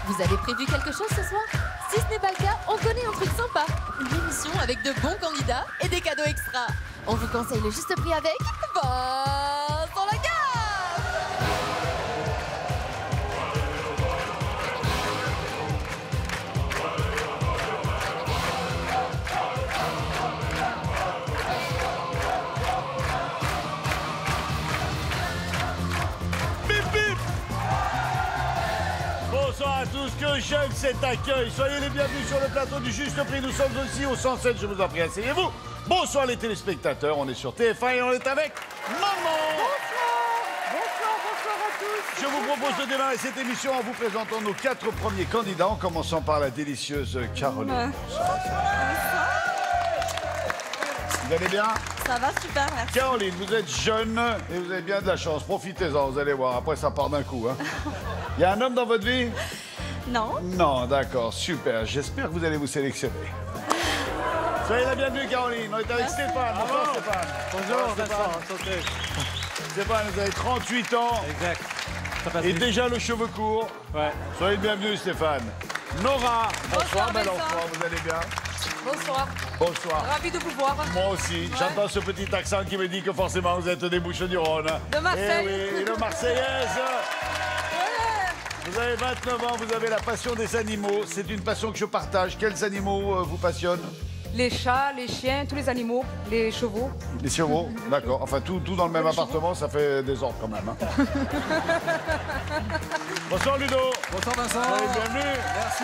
Vous avez prévu quelque chose ce soir? Si ce n'est pas le cas, on connaît un truc sympa. Une émission avec de bons candidats et des cadeaux extra. On vous conseille le juste prix avec Vincent Lagaffe. Bonsoir à tous, que j'aime cet accueil. Soyez les bienvenus sur le plateau du Juste Prix. Nous sommes aussi au 107, je vous en prie, asseyez-vous. Bonsoir les téléspectateurs, on est sur TF1 et on est avec Maman. Bonsoir à tous. Je vous propose de démarrer cette émission en vous présentant nos 4 premiers candidats, en commençant par la délicieuse Caroline. Bonsoir. Vous allez bien? Ça va super, merci. Caroline, vous êtes jeune et vous avez bien de la chance. Profitez-en, vous allez voir. Après, ça part d'un coup. Hein. Il y a un homme dans votre vie? Non. Non, d'accord, super. J'espère que vous allez vous sélectionner. Soyez la bienvenue, Caroline. On est avec Stéphane. Bonjour, Stéphane. Bonjour, Vincent. Enchanté. Stéphane, vous avez 38 ans Exact. Ça passe et vite. déjà le cheveu court. Ouais. Soyez le bienvenu, Stéphane. Nora. Bonsoir, bel Vincent. enfant. Vous allez bien? Bonsoir. Bonsoir. Ravi de vous voir. Moi aussi. J'entends ce petit accent qui me dit que forcément vous êtes des bouches du Rhône. De Marseille. Eh oui, de Marseillaise. Vous avez 29 ans, vous avez la passion des animaux. C'est une passion que je partage. Quels animaux vous passionnent? Les chats, les chiens, tous les animaux, les chevaux. Les chevaux, d'accord. Enfin, tout dans le même appartement, ça fait des ordres quand même. Hein. Bonsoir Ludo. Bonsoir, Vincent. Allez, bienvenue. Merci.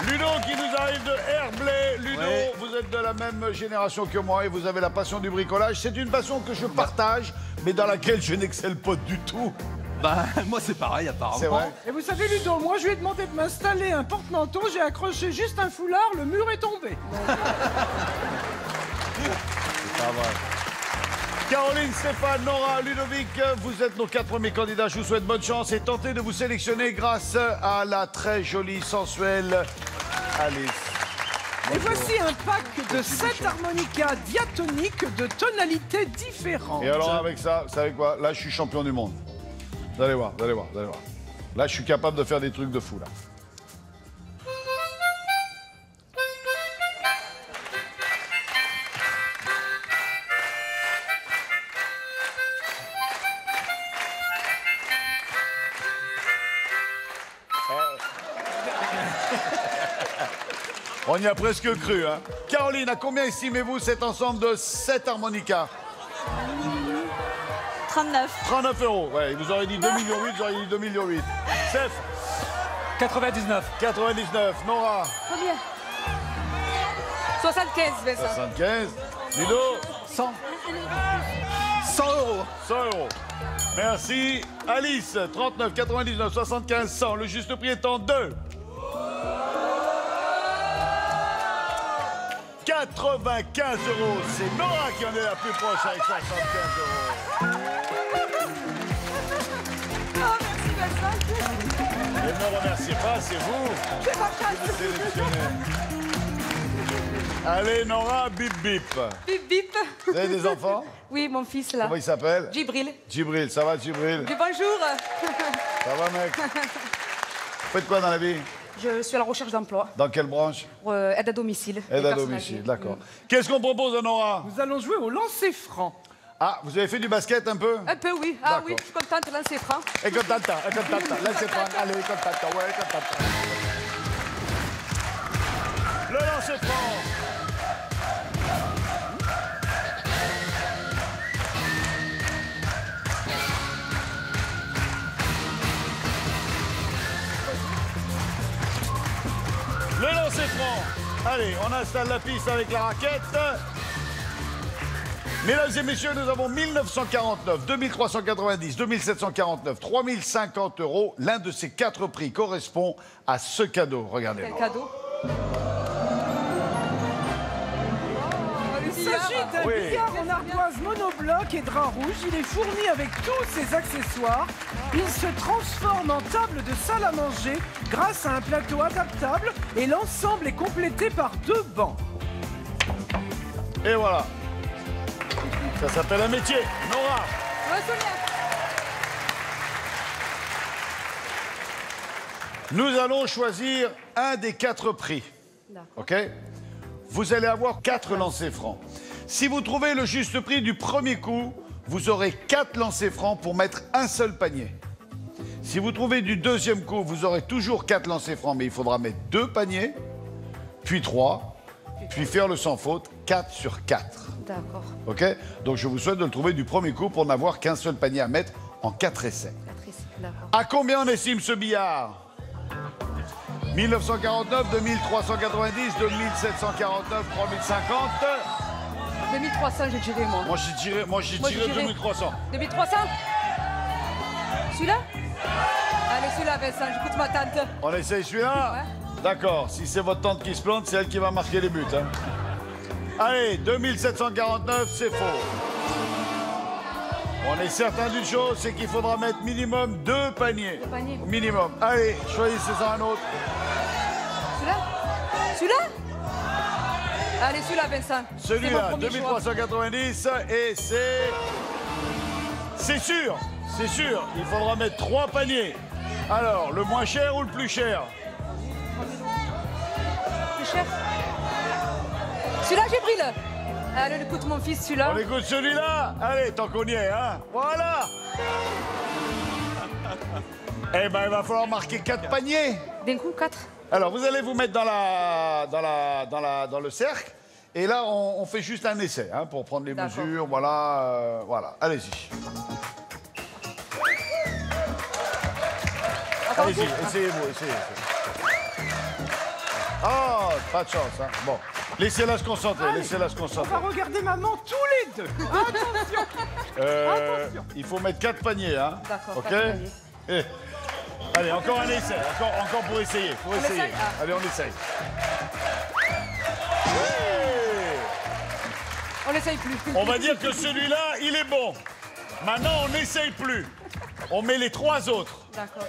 Ludo qui nous arrive de Herblay. Ludo, Ouais. vous êtes de la même génération que moi et vous avez la passion du bricolage. C'est une passion que je partage, mais dans laquelle je n'excelle pas du tout. Bah, moi, c'est pareil, apparemment. C'est vrai? Et vous savez, Ludo, moi je lui ai demandé de m'installer un porte-manteau, j'ai accroché juste un foulard, le mur est tombé. C'est pas vrai. Caroline, Stéphane, Nora, Ludovic, vous êtes nos 4 premiers candidats. Je vous souhaite bonne chance et tentez de vous sélectionner grâce à la très jolie, sensuelle Alice. Et voici un pack de 7 harmonicas diatoniques de tonalités différentes. Et alors avec ça, vous savez quoi? Là, je suis champion du monde. Vous allez voir, vous allez voir, vous allez voir. Là, je suis capable de faire des trucs de fou, là. On y a presque cru, hein. Caroline, à combien estimez-vous cet ensemble de 7 harmonicas? 39. 39 €. Ouais, il vous aurait dit 2,8 millions, j'aurais dit 2,8 millions. Steph, 99. 99. Nora, Combien 75, Vincent. 75. Ludo, 100. 100 €. 100 €. Merci. Alice, 39, 99, 75, 100. Le juste prix étant 2. 95 €. C'est Nora qui en est la plus proche avec 75 €. Oh, merci, Vincent. Et ne me remerciez pas, c'est vous C'est ma qui vous sélectionnez. Allez, Nora, bip bip. Bip, bip. Vous avez des enfants? Oui, mon fils, là. Comment il s'appelle? Djibril. Djibril, ça va Djibril? Du bonjour. Ça va mec? Vous faites quoi dans la vie? Je suis à la recherche d'emploi. Dans quelle branche? Pour aide à domicile. Aide des à personnes domicile, âgées. d'accord. Qu'est-ce qu'on propose à Nora? Nous allons jouer au lancer franc. Ah, vous avez fait du basket un peu? Un peu, oui. Ah oui, D'accord. je suis contente de lancer franc. Et contenta, laissez prendre, allez, contenta, ouais, contenta. Le lancer franc. Le lancer franc. Allez, on installe la piste avec la raquette. Mesdames et messieurs, nous avons 1949, 2390, 2749, 3050 €. L'un de ces 4 prix correspond à ce cadeau. Regardez. Quel cadeau. Il s'agit d'un Oui. billard en ardoise monobloc et drap rouge. Il est fourni avec tous ses accessoires. Il se transforme en table de salle à manger grâce à un plateau adaptable et l'ensemble est complété par 2 bancs. Et voilà. Ça s'appelle un métier. Nora. Ouais, Sonia. Nous allons choisir un des 4 prix. OK? Vous allez avoir 4 lancers francs. Si vous trouvez le juste prix du premier coup, vous aurez 4 lancers francs pour mettre un seul panier. Si vous trouvez du deuxième coup, vous aurez toujours 4 lancers francs, mais il faudra mettre 2 paniers, puis 3, puis faire le sans faute, 4 sur 4. D'accord. OK? Donc je vous souhaite de le trouver du premier coup pour n'avoir qu'un seul panier à mettre en 4 essais. D'accord. À combien on estime ce billard? 1949, 2390, 2749, 3050. 2300, j'ai tiré, moi. Moi j'ai tiré 2300. 2300? Celui-là? Allez, celui-là, Vincent, j'écoute ma tante. On essaye celui-là? Ouais. D'accord, si c'est votre tante qui se plante, c'est elle qui va marquer les buts. Hein. Allez, 2749, c'est faux. On est certain d'une chose, c'est qu'il faudra mettre minimum 2 paniers. 2 paniers. Minimum. Allez, choisissez-en un autre. Celui-là? Celui-là? Allez, celui-là, Vincent. Celui-là, 2390, et c'est... C'est sûr, c'est sûr. Il faudra mettre 3 paniers. Alors, le moins cher ou le plus cher? Plus cher. Celui-là, j'ai pris le. Allez, écoute mon fils, celui-là. On écoute celui-là? Allez, tant qu'on y est, hein? Voilà! Eh ben, il va falloir marquer 4 paniers. D'un coup, 4. Alors, vous allez vous mettre dans le cercle. Et là, on fait juste un essai, hein, pour prendre les mesures. Voilà, voilà. Allez-y. Allez-y, essayez-vous, essayez. Oh, pas de chance, hein. Bon, laissez-la se concentrer, laissez-la se On concentrer. va regarder maman tous les deux. Attention. Attention. Il faut mettre 4 paniers, hein. D'accord, OK? 4 paniers. Allez, encore un essai, encore pour essayer. Pour essayer. essaye? Ah. Allez, on essaye. On l'essaye plus. On va dire que celui-là, il est bon. Maintenant, on n'essaye plus. On met les 3 autres. D'accord.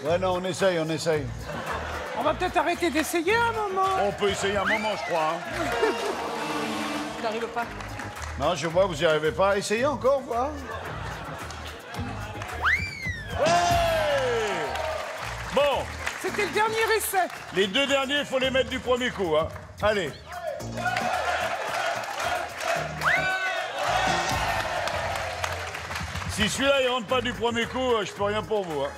Ouais, non, on essaye, on essaye. On va peut-être arrêter d'essayer un moment. On peut essayer un moment, je crois. Hein. Je n'arrive pas. Non, je vois, vous n'y arrivez pas. Essayez encore, voir. Ouais! Bon, C'était le dernier essai. les 2 derniers, il faut les mettre du premier coup. Hein. Allez. Si celui-là, il rentre pas du premier coup, je peux rien pour vous. Hein.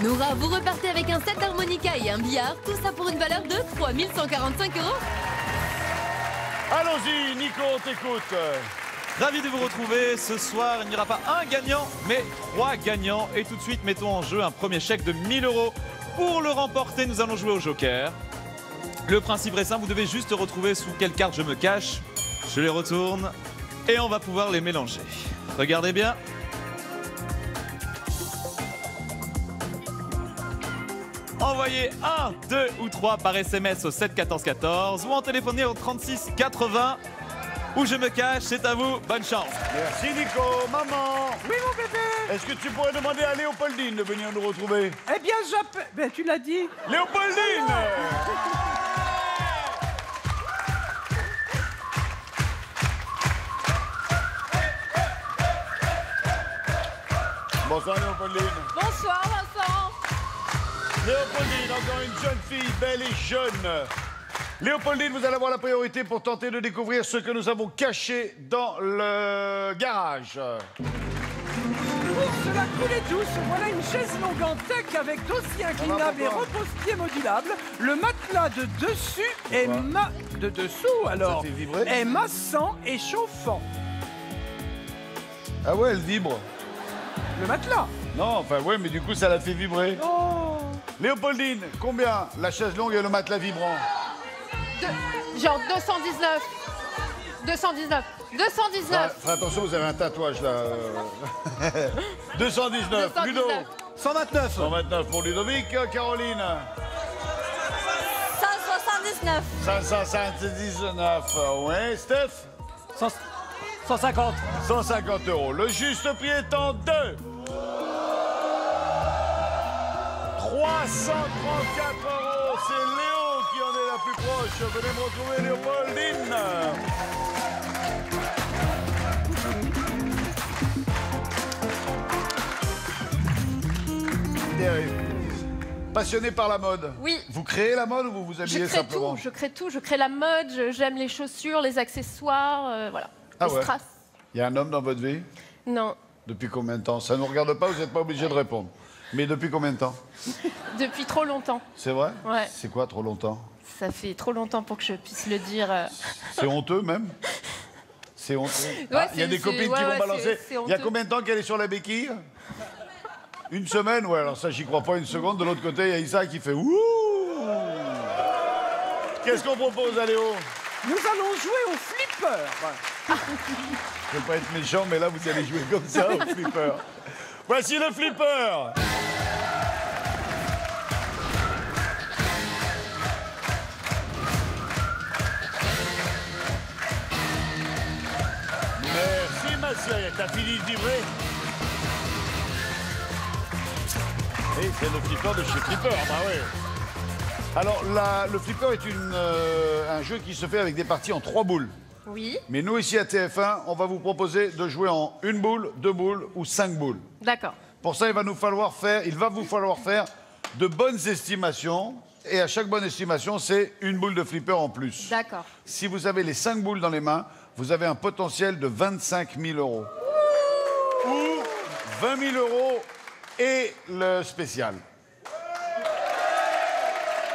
Nora, vous repartez avec un set d'harmonica et un billard, tout ça pour une valeur de 3145 €. Allons-y, Nico, on t'écoute. Ravi de vous retrouver. Ce soir, il n'y aura pas un gagnant, mais 3 gagnants. Et tout de suite, mettons en jeu un premier chèque de 1000 €. Pour le remporter, nous allons jouer au joker. Le principe est simple, vous devez juste retrouver sous quelle carte je me cache. Je les retourne et on va pouvoir les mélanger. Regardez bien. Envoyez 1, 2 ou 3 par SMS au 7 14 14 ou en téléphonez au 36 80. Où je me cache, c'est à vous. Bonne chance. Merci, Nico. Maman. Oui, mon bébé. Est-ce que tu pourrais demander à Léopoldine de venir nous retrouver? Eh bien, j'appelle... Ben, tu l'as dit. Léopoldine! Bonsoir, Léopoldine. Bonsoir, Vincent. Léopoldine, encore une jeune fille, belle et jeune. Léopoldine, vous allez avoir la priorité pour tenter de découvrir ce que nous avons caché dans le garage. Pour cela couler douce, voilà une chaise longue en tech avec dossier inclinable et repose-pied modulable. Le matelas de dessus est de dessous, alors, fait vibrer est massant et chauffant. Ah ouais, elle vibre. Le matelas. Non, enfin ouais, mais du coup, ça la fait vibrer. Oh. Léopoldine, combien la chaise longue et le matelas vibrant? Genre 219. 219. 219. Faites attention, vous avez un tatouage là. 219. Ludo. 129. 129 pour Ludovic. Caroline. 179. 579. Ouais, Steph. 150. 150 €. Le juste prix étant de 334 €. C'est Léo gauche. Venez me retrouver Léopoldine. Passionné par la mode. Oui. Vous créez la mode ou vous vous habillez simplement? Je crée tout. Je crée la mode, j'aime les chaussures, les accessoires, voilà. Ah les ouais. strass. Il y a un homme dans votre vie? Non. Depuis combien de temps? Ça ne nous regarde pas, vous n'êtes pas obligé de répondre. Mais depuis combien de temps? Depuis trop longtemps. C'est vrai? Ouais. C'est quoi trop longtemps? Ça fait trop longtemps pour que je puisse le dire. C'est honteux même? C'est honteux. Ouais, Il y a des copines qui vont balancer. c'est Il y a honteux. combien de temps qu'elle est sur la béquille? Une semaine? Ouais, alors ça, j'y crois pas une seconde. De l'autre côté, il y a Isa qui fait ouh. Qu'est-ce qu'on propose, Aléo? Nous allons jouer au flipper. Je ne veux pas être méchant, mais là, vous allez jouer comme ça au flipper. Voici le flipper. Merci, ma chérie. T'as fini de vibrer? Et c'est le flipper de chez Flipper, bah oui. Alors, le flipper est un jeu qui se fait avec des parties en 3 boules. Oui. Mais nous, ici à TF1, on va vous proposer de jouer en 1 boule, 2 boules ou 5 boules. D'accord. Pour ça, il va vous falloir faire de bonnes estimations. Et à chaque bonne estimation, c'est 1 boule de flipper en plus. D'accord. Si vous avez les 5 boules dans les mains, vous avez un potentiel de 25 000 euros. Ou 20 000 euros et le spécial.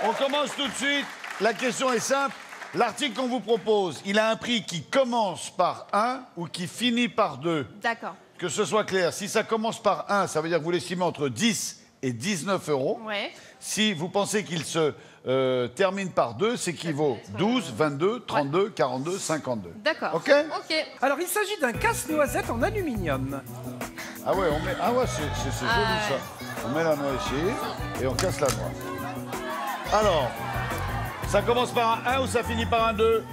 On commence tout de suite. La question est simple. L'article qu'on vous propose, il a un prix qui commence par 1 ou qui finit par 2. D'accord. Que ce soit clair. Si ça commence par 1, ça veut dire que vous l'estimez entre 10 et 19 euros. Ouais. Si vous pensez qu'il se termine par 2, c'est qu'il vaut 12, 22, 32, 42, 52. D'accord. OK? OK. Alors, il s'agit d'un casse-noisette en aluminium. Ah ouais, c'est joli ça. On met la noix ici et on casse la noix. Alors, ça commence par un 1 ou ça finit par un 2?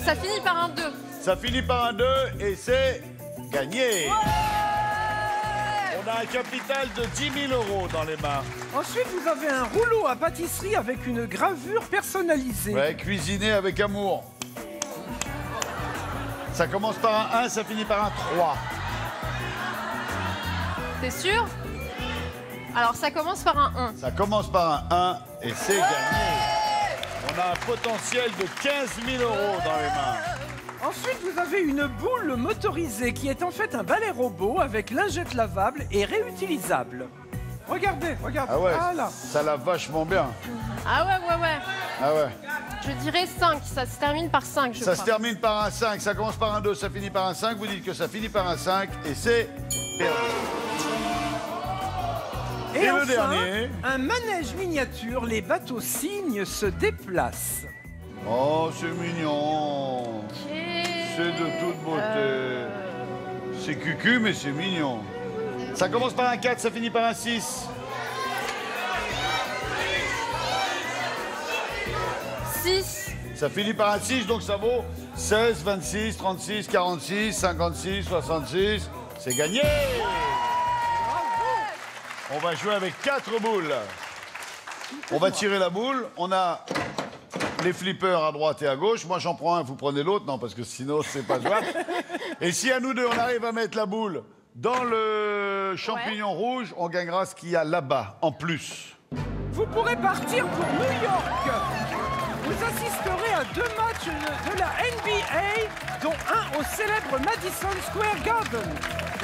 Ça finit par un 2. Ça finit par un 2 et c'est gagné. On a un capital de 10 000 euros dans les mains. Ensuite, vous avez un rouleau à pâtisserie avec une gravure personnalisée. Ouais, cuisiner avec amour. Ça commence par un 1, ça finit par un 3. T'es sûr? Alors, ça commence par un 1. Ça commence par un 1 et c'est gagné. On a un potentiel de 15 000 euros dans les mains. Ensuite, vous avez une boule motorisée qui est en fait un balai robot avec lingette lavable et réutilisable. Regardez. Ah ouais, Voilà. ça lave vachement bien. Ah ouais. Ah ouais. Je dirais 5. Ça se termine par 5, je Ça crois. se termine par un 5, ça commence par un 2, ça finit par un 5. Vous dites que ça finit par un 5 et c'est perdu. Et le enfin, dernier. un manège miniature, les bateaux cygnes se déplacent. Oh, c'est mignon. C'est de toute beauté. C'est cucu, mais c'est mignon. Ça commence par un 4, ça finit par un 6. 6. Ça finit par un 6, donc ça vaut 16, 26, 36, 46, 56, 66. C'est gagné. On va jouer avec 4 boules. On va tirer la boule. On a les flippers à droite et à gauche. Moi, j'en prends un, vous prenez l'autre. Non, parce que sinon, c'est pas jouable. Et si à nous deux, on arrive à mettre la boule dans le champignon rouge, on gagnera ce qu'il y a là-bas, en plus. Vous pourrez partir pour New York. Vous assisterez à 2 matchs de la NBA, dont un au célèbre Madison Square Garden.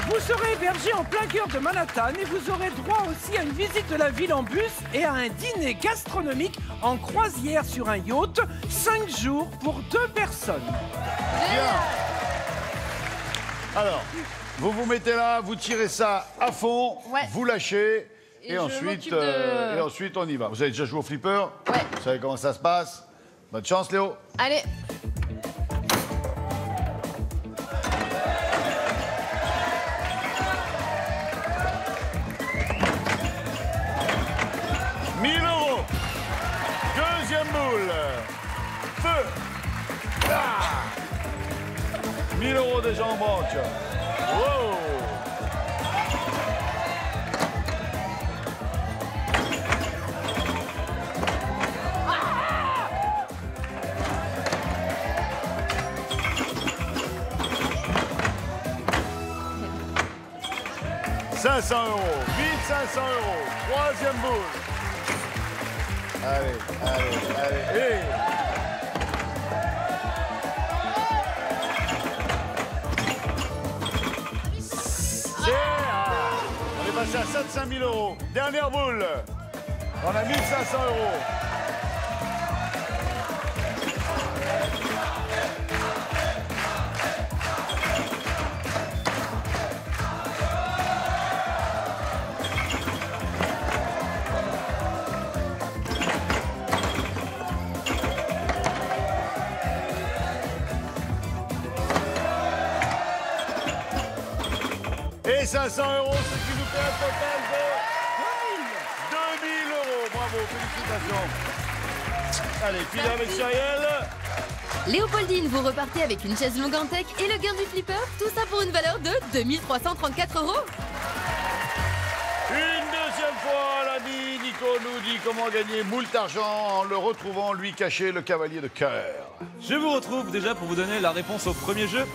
Vous serez hébergé en plein cœur de Manhattan et vous aurez droit aussi à une visite de la ville en bus et à un dîner gastronomique en croisière sur un yacht, 5 jours pour 2 personnes. Bien. Alors, vous vous mettez là, vous tirez ça à fond, Ouais. vous lâchez, Et et je ensuite, m'occupe de- et ensuite on y va. Vous avez déjà joué au flipper? Ouais. Vous savez comment ça se passe? Bonne chance, Léo. Allez. €1000. Deuxième boule. Feu. Ah 1000 € déjà en banque. Wow. 500 €. 1500 €. Troisième boule. Allez, allez, allez. Et... on est passé à 700 000 €. Dernière boule. On a 1500 €. Et 500 €, ce qui nous fait un total de 2000 €. Bravo, félicitations. Allez, filet avec Cyrielle. Léopoldine, vous repartez avec une chaise longue en tech et le gain du flipper, tout ça pour une valeur de 2334 €. Une deuxième fois, l'ami Nico nous dit comment gagner moult argent en le retrouvant, lui caché, le cavalier de cœur. Je vous retrouve déjà pour vous donner la réponse au premier jeu.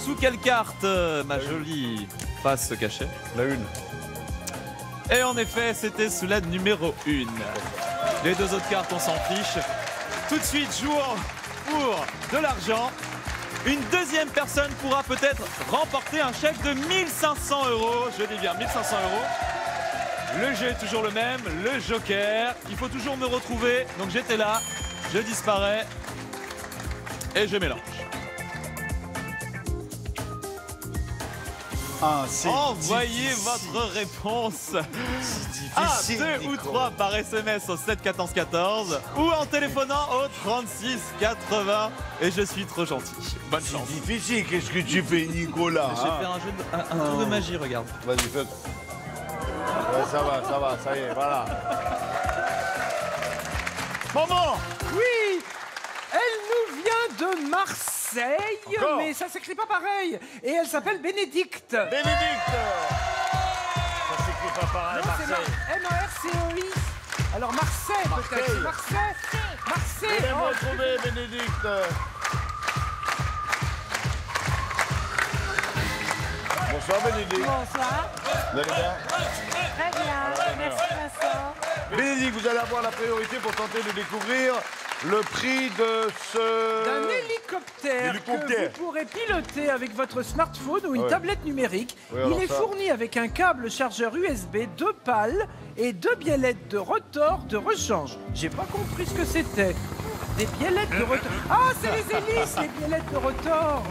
Sous quelle carte ma jolie face se cachait? La une. Et en effet, c'était sous la numéro 1. Les deux autres cartes, on s'en fiche. Tout de suite, jouons pour de l'argent. Une deuxième personne pourra peut-être remporter un chèque de 1500 €. Je dis bien 1500 €. Le jeu est toujours le même, le joker. Il faut toujours me retrouver. Donc j'étais là, je disparais et je mélange. Ah, c'est Envoyez difficile. votre réponse. C'est difficile, 1, 2 ou Nico. 3 par SMS au 7 14 14 ou en téléphonant au 36 80 et je suis trop gentil. Bonne chance. C'est difficile, qu'est-ce que tu fais, Nicolas? Je vais faire un jeu un tour de magie, regarde. Vas-y, fais. Ouais, ça va, ça y est, voilà. Maman! Oui, elle nous vient de Marseille, Encore mais ça s'écrit pas pareil. Et elle s'appelle Bénédicte. Bénédicte! Ça s'écrit pas pareil, Non, c'est Marseille. M-A-R-C-E-I. Alors Marseille, peut-être. C'est Marseille. Marseille. Venez me Oh, retrouver, Bénédicte. Bonsoir, Bénédicte. Bonsoir. Vous allez bien? Très bien. Merci Vincent. Bénédicte, vous allez avoir la priorité pour tenter de découvrir le prix de ce... d'un hélicoptère Hélicoptère. que vous pourrez piloter avec votre smartphone ou une Ouais. tablette numérique. Oui, alors Il est ça. fourni avec un câble chargeur USB, 2 pales et 2 biellettes de rotor de rechange. J'ai pas compris ce que c'était. Des biellettes de rotor. Ah, c'est les hélices, les biellettes de rotor.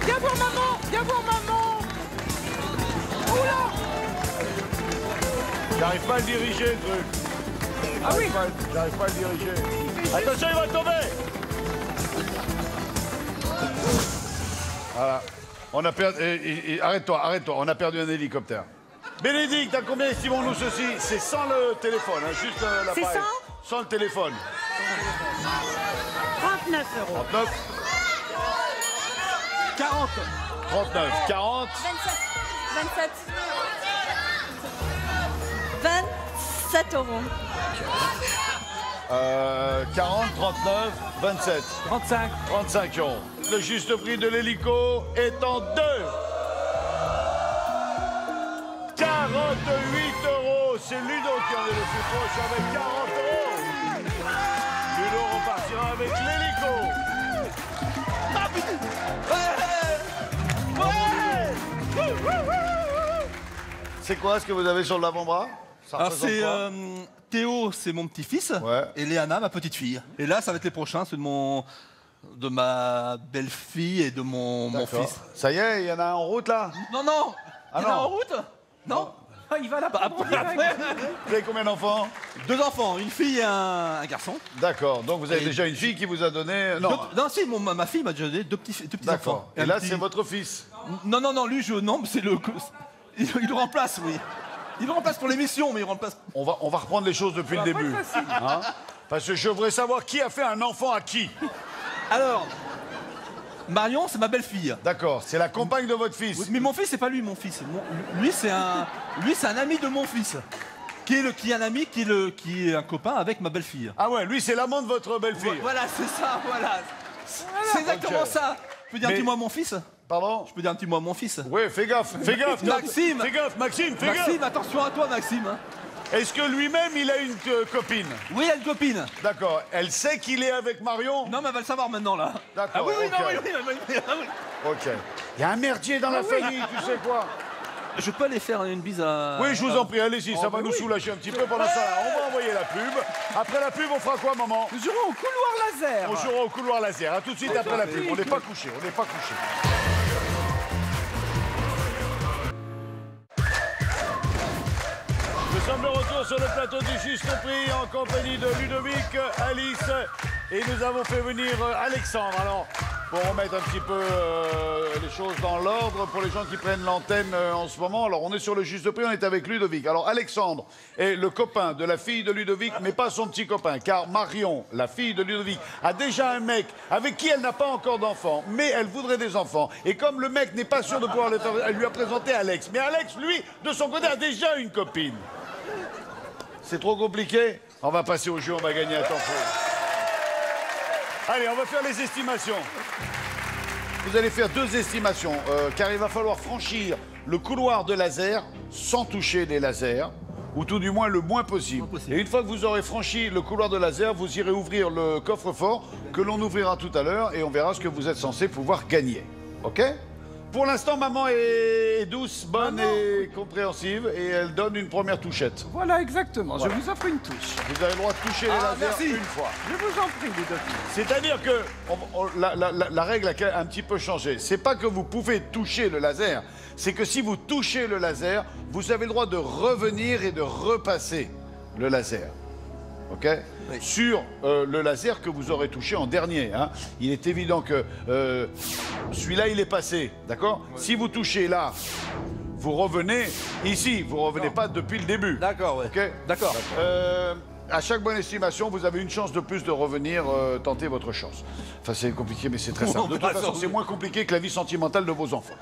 Viens voir maman, viens voir maman. Oula. J'arrive pas à le diriger, le truc. Ah oui. J'arrive pas à le diriger. Attention, il va tomber. Voilà. On a perdu... Arrête-toi, on a perdu un hélicoptère. Bénédicte, à combien estimons-nous ceci? C'est sans le téléphone, hein, juste l'appareil. C'est Sans le téléphone. 39 €. 39, 40. 39, 40, 27. 27 €. 40, 39, 27. 35. 35 €. Le juste prix de l'hélico est en 2. 48 €. C'est Ludo qui en est le plus proche avec 40 €. Ludo repartira avec l'hélico. C'est quoi ce que vous avez sur l'avant-bras? Ça Alors représente c'est quoi Théo, c'est mon petit-fils, Ouais. et Léana, ma petite-fille. Et là, ça va être les prochains, c'est de ma belle-fille et de mon D'accord. fils. Ça y est, il y en a un en route là? Non, non, Ah il y en a non. en route? Non. Ah, il va la prendre en direct. Vous avez combien d'enfants? 2 enfants, une fille et un garçon. D'accord, donc vous avez Et- déjà une fille qui vous a donné... Non, Non, si, ma fille m'a déjà donné deux petits enfants. d'accord. Et un là, petit- c'est votre fils. Non, lui, non, mais c'est le... Il le remplace, oui. Il le remplace pour l'émission, mais il remplace... On va reprendre les choses depuis le va pas début. être facile. Hein? Parce que je voudrais savoir qui a fait un enfant à qui. Alors, Marion, c'est ma belle-fille. D'accord, c'est la compagne de votre fils. Oui, mais mon fils, c'est pas lui, mon fils. Lui, c'est un ami de mon fils. Qui est un ami, qui est un copain avec ma belle-fille. Ah ouais, lui, c'est l'amant de votre belle-fille. Voilà, c'est ça, voilà. C'est exactement Ok. ça. Tu peux dire un Mais- petit mot à mon fils? Pardon? Je peux dire un petit mot à mon fils? Oui, fais gaffe, fais gaffe. Maxime. Fais gaffe, Maxime, fais gaffe. Maxime, attention à toi, Maxime. Hein. Est-ce que lui-même, il a une copine? Oui, il a une copine. D'accord. Elle sait qu'il est avec Marion? Non, mais elle va le savoir maintenant, là. D'accord, Ah oui, oui, ok. non, oui. Ah oui. Ok. Il y a un merdier dans la famille, tu sais quoi? Je peux aller faire une bise à... Oui, je vous en prie, allez-y, ça va nous soulager un petit peu pendant ça. On va envoyer la pub. Après la pub, on fera quoi, maman? Nous jouerons au couloir laser. On jouera au couloir laser. À tout de suite après la pub. On n'est pas couché, on n'est pas couché. Nous sommes de retour sur le plateau du Juste Prix en compagnie de Ludovic, Alice et nous avons fait venir Alexandre. Alors, pour remettre un petit peu les choses dans l'ordre, pour les gens qui prennent l'antenne en ce moment, alors on est sur le Juste Prix, on est avec Ludovic. Alors Alexandre est le copain de la fille de Ludovic, mais pas son petit copain, car Marion, la fille de Ludovic, a déjà un mec avec qui elle n'a pas encore d'enfants, mais elle voudrait des enfants. Et comme le mec n'est pas sûr de pouvoir les faire, elle lui a présenté Alex. Mais Alex, lui, de son côté, a déjà une copine. C'est trop compliqué? On va passer au jeu, on va gagner un temps fou. Allez, on va faire les estimations. Vous allez faire 2 estimations, car il va falloir franchir le couloir de laser sans toucher les lasers, ou tout du moins le moins possible. Et une fois que vous aurez franchi le couloir de laser, vous irez ouvrir le coffre-fort que l'on ouvrira tout à l'heure et on verra ce que vous êtes censé pouvoir gagner. OK? Pour l'instant, maman est douce, bonne et compréhensive et elle donne une première touchette. Voilà, exactement. Voilà. Je vous offre une touche. Vous avez le droit de toucher les lasers une fois. Je vous en prie, Ludovic. C'est-à-dire que la règle a un petit peu changé. C'est pas que vous pouvez toucher le laser, c'est que si vous touchez le laser, vous avez le droit de revenir et de repasser le laser. OK? Oui. Sur le laser que vous aurez touché en dernier. Hein. Il est évident que celui-là, il est passé. D'accord? Oui. Si vous touchez là, vous revenez ici. Vous ne revenez pas depuis le début. D'accord, oui. OK? D'accord. À chaque bonne estimation, vous avez une chance de plus de revenir tenter votre chance. Enfin, c'est compliqué, mais c'est très simple. De toute façon, c'est moins compliqué que la vie sentimentale de vos enfants.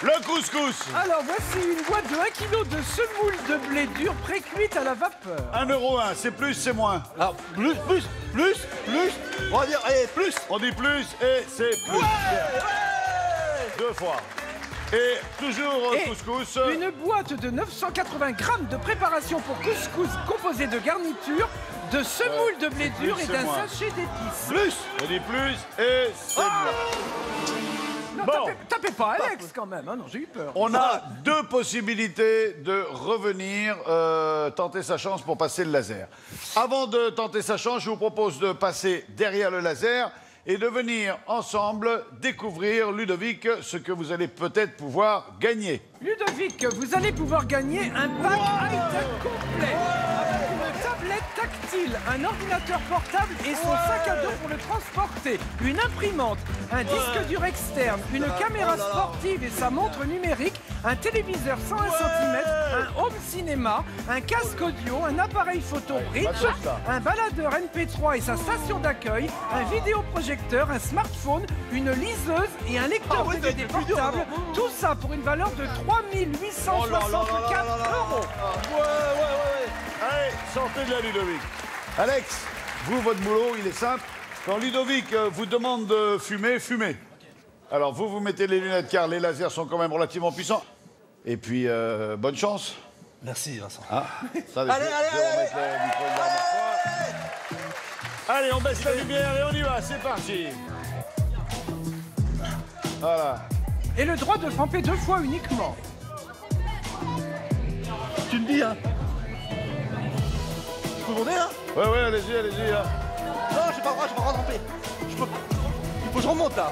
Le couscous. Alors, voici une boîte de 1 kg de semoule de blé dur pré-cuite à la vapeur. 1,01 €, c'est plus, c'est moins. Alors, plus. On va dire, allez, plus. On dit plus et c'est plus. Ouais. 2 fois. Et toujours couscous. Une boîte de 980 grammes de préparation pour couscous composée de garniture, de semoule de blé dur et d'un sachet d'épices. Plus. On dit plus et c'est moins. Non, bon. tapez pas Alex quand même, hein, non, j'ai eu peur. On a 2 possibilités de revenir tenter sa chance pour passer le laser. Avant de tenter sa chance, je vous propose de passer derrière le laser et de venir ensemble découvrir, Ludovic, ce que vous allez peut-être pouvoir gagner. Ludovic, vous allez pouvoir gagner un pack high-tech complet. Une tablette tactile, un ordinateur portable et son sac à dos pour le transporter, une imprimante, un disque dur externe, une caméra sportive et sa montre numérique, un téléviseur 101 cm, un home cinéma, un casque audio, un appareil photo Bridge, un baladeur MP3 et sa station d'accueil, un vidéoprojecteur, un smartphone, une liseuse et un lecteur DVD portable. Tout ça pour une valeur de 3 864 €. Allez, sortez de là, Ludovic. Alex, vous, votre boulot, il est simple. Quand Ludovic vous demande de fumer, fumez. Alors, vous mettez les lunettes, car les lasers sont quand même relativement puissants. Et puis, bonne chance. Merci, Vincent. Ah, ça, allez, allez, on baisse la lumière et on y va, c'est parti. Voilà. Et le droit de frapper 2 fois uniquement. Tu me dis, hein? Je peux monter, hein? Ouais, allez-y, hein. Non, j'ai pas le droit, je vais pas ramper. Il faut que je remonte, là.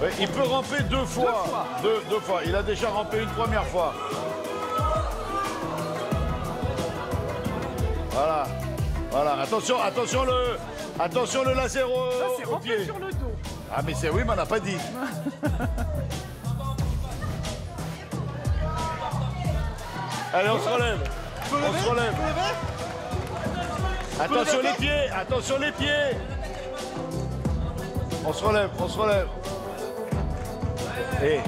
Ouais, il peut ramper 2 fois. Deux fois. Il a déjà rampé une première fois. Voilà. Attention le laser au pied. Sur le dos. Ah mais c'est oui, mais on n'a pas dit. Allez, on se relève. Attention les pieds. On se relève. Et...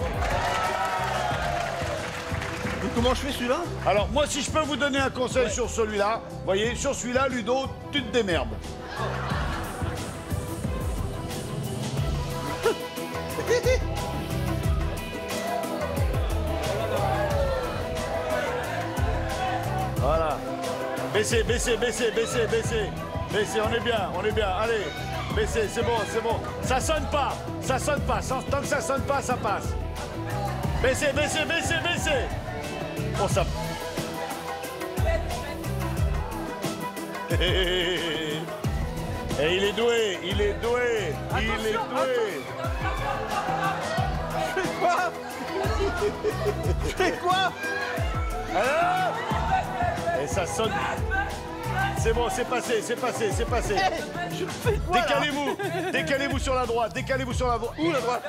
Comment je fais celui-là? Alors, moi, si je peux vous donner un conseil sur celui-là, vous voyez, sur celui-là, Ludo, tu te démerdes. Baissez, baissez, baissez, baissez, baissez. Baissez, on est bien, on est bien. Allez, baissez, c'est bon, c'est bon. Ça sonne pas, ça sonne pas. Tant que ça sonne pas, ça passe. Baissez, baissez, baissez, baissez. Oh, ça... Et il est doué, il est doué, il est doué. Je fais quoi? Je fais quoi? Alors et ça sonne. C'est bon, c'est passé, c'est passé, c'est passé. Je fais quoi? Décalez-vous, décalez-vous sur la droite, décalez-vous sur la droite. Où la droite?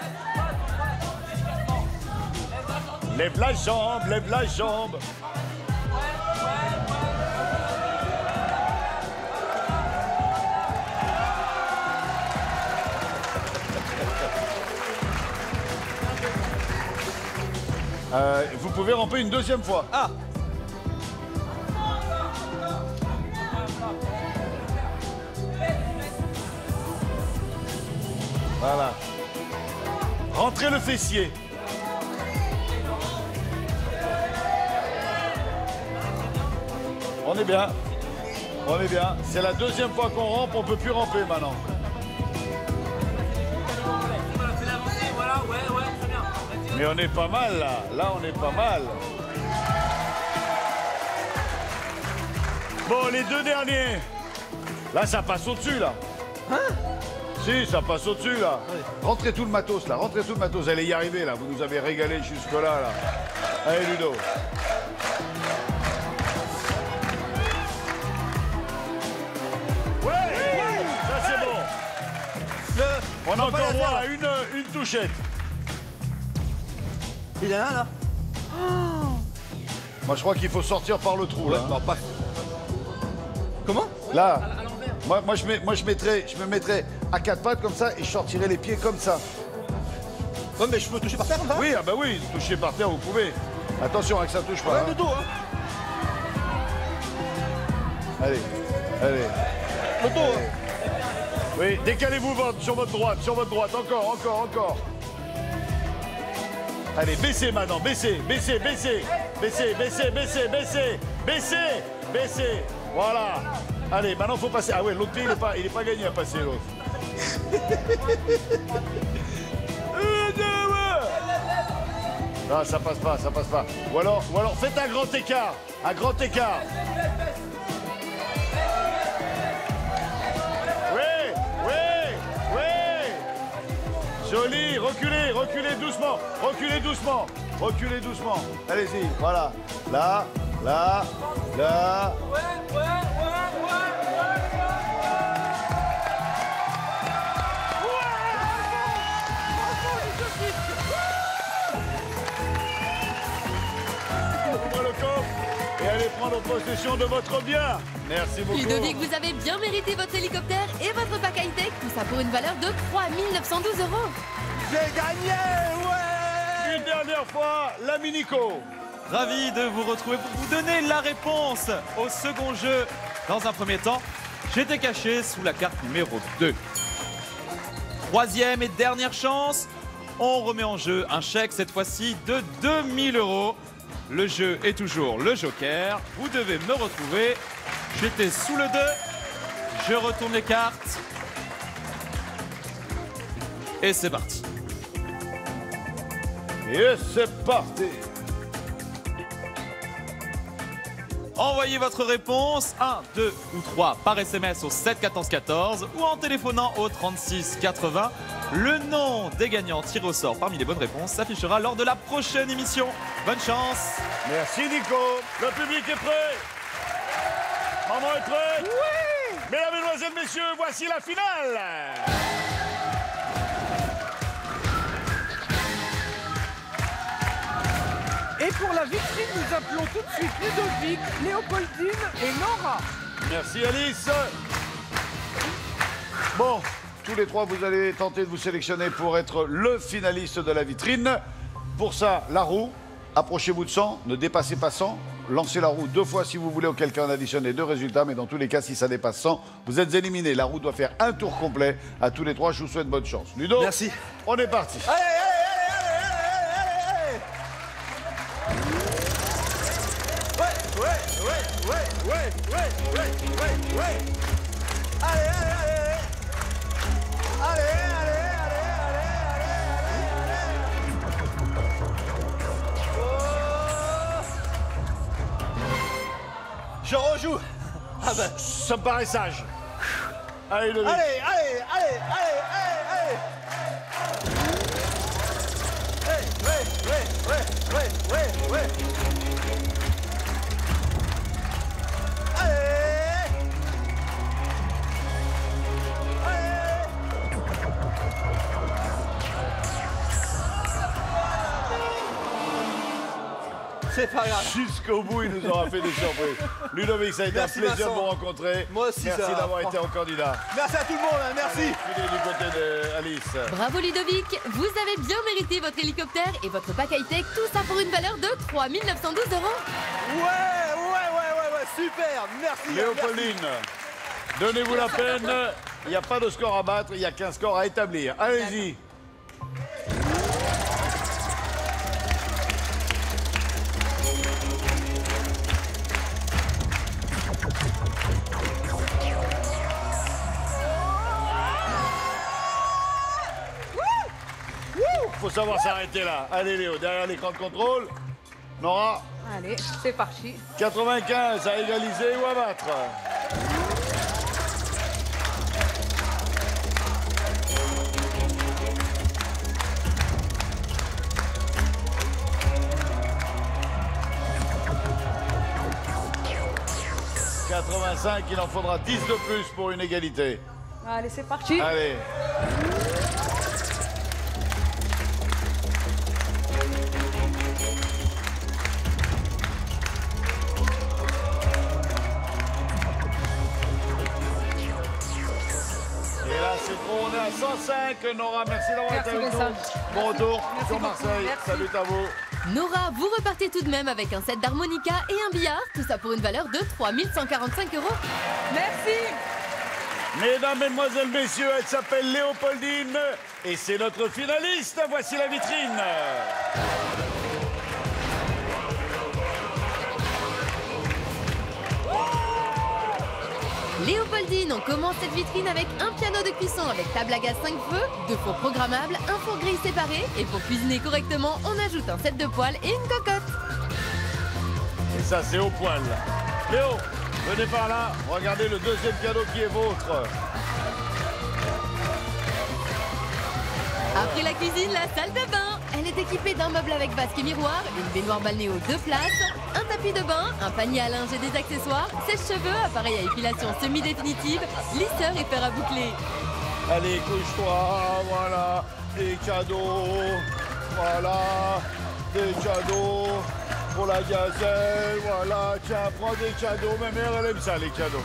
Lève la jambe, lève la jambe. Vous pouvez ramper une deuxième fois. Ah. Voilà. Rentrez le fessier. On est bien. On est bien. C'est la deuxième fois qu'on rampe, on peut plus ramper maintenant. Mais on est pas mal là. Là, on est pas mal. Bon, les deux derniers. Là, ça passe au-dessus, là. Hein? Si, ça passe au-dessus, là. Oui. Rentrez tout le matos, là. Rentrez tout le matos. Vous allez y arriver, là. Vous nous avez régalé jusque-là, là. Allez, Ludo. Ouais, ça, c'est bon. On a encore droit à une touchette. Il est là, là. Moi, je crois qu'il faut sortir par le trou, là. Non, pas. Comment? Là. Moi, je me mettrais à quatre pattes comme ça et je sortirais les pieds comme ça. Ouais, mais je peux toucher par terre comme ça? Oui, ah bah oui, toucher par terre, vous pouvez. Attention, avec ça touche pas. Ouais, Hein. le dos, hein. Allez, allez. Le dos, hein. Oui, décalez-vous sur votre droite, encore, encore, encore. Allez, baissez maintenant, baissez, baissez, baissez, baissez, baissez, baissez, baissez, baissez, baissez. Voilà. Allez, maintenant, faut passer. Ah ouais, l'autre pied, il est pas gagné à passer, l'autre. Non, ça passe pas, ça passe pas. Ou alors, faites un grand écart. Un grand écart. Oui, oui, oui. Joli, reculez, reculez doucement. Reculez doucement. Reculez doucement. Allez-y, voilà. Là, là, là. Et allez prendre possession de votre bien. Merci beaucoup. Ludovic, vous avez bien mérité votre hélicoptère et votre pack high-tech. Tout ça pour une valeur de 3 912 €. J'ai gagné, ouais. Une dernière fois, la Minico. Ravi de vous retrouver pour vous donner la réponse au second jeu. Dans un premier temps, j'étais caché sous la carte numéro 2. Troisième et dernière chance, on remet en jeu un chèque, cette fois-ci de 2000 €. Le jeu est toujours le Joker. Vous devez me retrouver. J'étais sous le 2. Je retourne les cartes. Et c'est parti. Et c'est parti. Envoyez votre réponse 1, 2 ou 3 par SMS au 7 14 14 ou en téléphonant au 36 80. Le nom des gagnants tirés au sort parmi les bonnes réponses s'affichera lors de la prochaine émission. Bonne chance. Merci Nico. Le public est prêt. Maman est prête. Oui. Mesdames, Mesdemoiselles, Messieurs, voici la finale. Et pour la vitrine, nous appelons tout de suite Ludovic, Léopoldine et Nora. Merci Alice. Bon, tous les trois, vous allez tenter de vous sélectionner pour être le finaliste de la vitrine. Pour ça, la roue, approchez-vous de 100, ne dépassez pas 100. Lancez la roue 2 fois si vous voulez, auquel cas on additionne les 2 résultats. Mais dans tous les cas, si ça dépasse 100, vous êtes éliminés. La roue doit faire un tour complet. À tous les trois, je vous souhaite bonne chance. Ludo, merci. On est parti. Allez, allez, allez, allez, allez, allez. Ouais, Je rejoue. Ah ben. Ça me paraît sage. Allez, Ludovic. C'est pas grave. Jusqu'au bout, il nous aura fait des surprises. Ludovic, ça a été Merci, un plaisir Vincent. de vous rencontrer. Moi aussi, Merci ça va. d'avoir été en candidat. Merci à tout le monde, hein, merci. Filez du côté d'Alice. Bravo Ludovic, vous avez bien mérité votre hélicoptère et votre pack high-tech, tout ça pour une valeur de 3 912 €. Ouais, super. Merci. Léopoldine, donnez-vous la peine. Il n'y a pas de score à battre, il n'y a qu'un score à établir. Allez-y. Faut savoir s'arrêter là. Allez Léo, derrière l'écran de contrôle. Nora, Allez, c'est parti. 95 à égaliser ou à battre. « 85, il en faudra 10 de plus pour une égalité. Allez, c'est parti. Allez. Et là, c'est trop, on est à 105. Nora, merci d'avoir été avec nous. Vincent. Bon retour Merci sur beaucoup. Marseille. Merci. Salut à vous. Nora, vous repartez tout de même avec un set d'harmonica et un billard, tout ça pour une valeur de 3 145 €. Merci. Mesdames, Mesdemoiselles, Messieurs, elle s'appelle Léopoldine et c'est notre finaliste. Voici la vitrine. Léopoldine, on commence cette vitrine avec un piano de cuisson avec table à gaz 5 feux, 2 fours programmables, un four grille séparé et pour cuisiner correctement, on ajoute un set de poêles et une cocotte. Et ça, c'est au poil. Léo, venez par là. Regardez le deuxième cadeau qui est vôtre. Après la cuisine, la salle de bain. Elle est équipée d'un meuble avec vasque et miroir, une baignoire balnéo 2 places, un tapis de bain, un panier à linge et des accessoires, sèche-cheveux, appareil à épilation semi-définitive, lisseur et fer à boucler. Allez, couche-toi. Voilà. Des cadeaux. Voilà. Des cadeaux. Pour la gazelle. Voilà. Tiens, prends des cadeaux. Ma mère, elle aime ça, les cadeaux.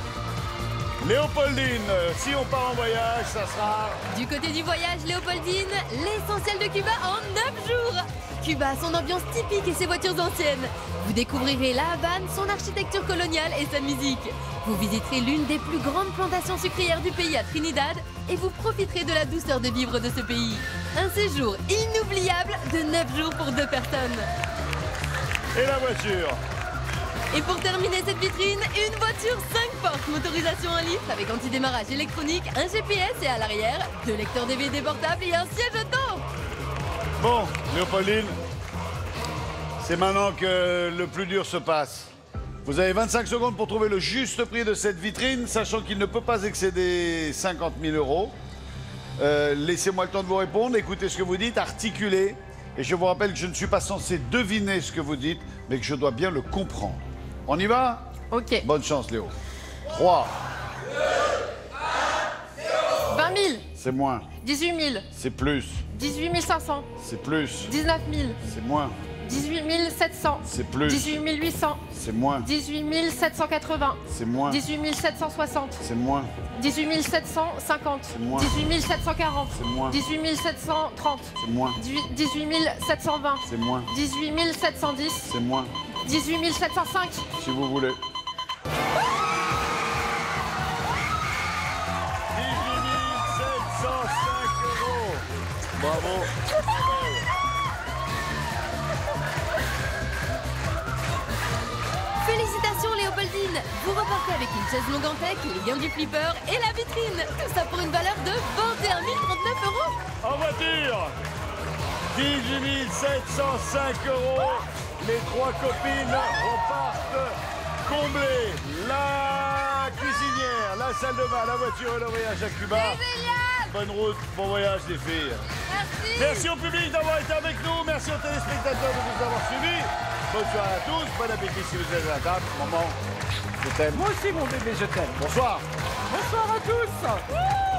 Léopoldine, si on part en voyage, ça sera... Du côté du voyage, Léopoldine, l'essentiel de Cuba en 9 jours. Cuba a son ambiance typique et ses voitures anciennes. Vous découvrirez la Havane, son architecture coloniale et sa musique. Vous visiterez l'une des plus grandes plantations sucrières du pays à Trinidad et vous profiterez de la douceur de vivre de ce pays. Un séjour inoubliable de 9 jours pour 2 personnes. Et la voiture. Et pour terminer cette vitrine, une voiture 5 portes, motorisation 1 litre avec antidémarrage électronique, un GPS et à l'arrière, 2 lecteurs DVD portables et un siège auto. Bon, Léopoldine, c'est maintenant que le plus dur se passe. Vous avez 25 secondes pour trouver le juste prix de cette vitrine, sachant qu'il ne peut pas excéder 50 000 €. Laissez-moi le temps de vous répondre, écoutez ce que vous dites, articulez. Et je vous rappelle que je ne suis pas censé deviner ce que vous dites, mais que je dois bien le comprendre. On y va? Ok. Bonne chance, Léo. 3, 20 000, c'est moins. 18 000, C'est plus. 18 500, C'est plus. 19 000, C'est moins. 18 700, C'est plus. 18 800, C'est moins. 18 780, C'est moins. 18 760, C'est moins. 18 750, C'est moins. 18 740, C'est moins. 18 730, C'est moins. 18 720, C'est moins. 18 710, C'est moins. 18 705, Si vous voulez. 18 705 €. Bravo. Félicitations vous repartez avec une chaise longue en tech, les gains du flipper et la vitrine. Tout ça pour une valeur de 21 039 €. En voiture, 18 705 €. Les trois copines repartent comblées. La cuisinière, la salle de bain, la voiture et le voyage à Cuba. Bonne route, bon voyage les filles. Merci au public d'avoir été avec nous. Merci aux téléspectateurs de nous avoir suivis. Bonne soirée à tous. Bon appétit si vous êtes à la table. Maman, je t'aime. Moi aussi, mon bébé, je t'aime. Bonsoir. Bonsoir à tous.